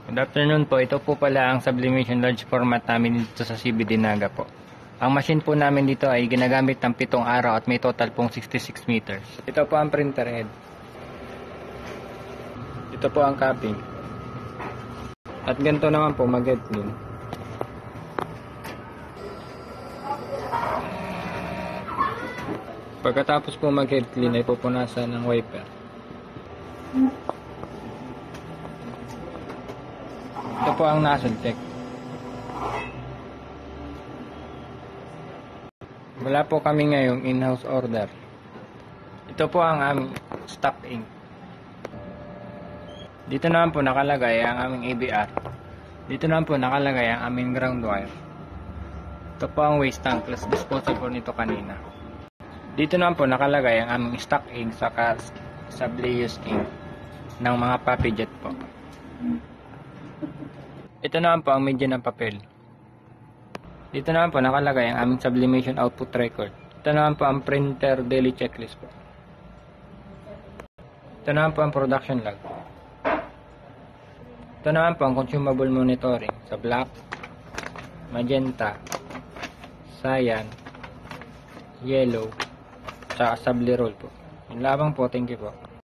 Good afternoon po. Ito po pala ang sublimation large format namin dito sa CBD Naga po. Ang machine po namin dito ay ginagamit ng 7 araw at may total pong 66 meters. Ito po ang printer head. Ito po ang capping. At ganito naman po mag-head clean. Pagkatapos po mag-head clean ay pupunasan ng wiper. Ito po ang nozzle check. Wala po kami ngayong in-house order. Ito po ang aming stock ink. Dito naman po nakalagay ang aming ABR. Dito naman po nakalagay ang aming ground wire. Ito po ang waste tank plus disposal po nito kanina. Dito naman po nakalagay ang aming stock ink saka subleuse ink ng mga puppy jet po. Ito naman po ang media ng papel. Dito naman po nakalagay ang aming sublimation output record. Ito naman po ang printer daily checklist po. Ito naman po ang production log. Ito naman po ang consumable monitoring sa black, magenta, cyan, yellow, at subli roll po. Yun lamang po. Thank you po.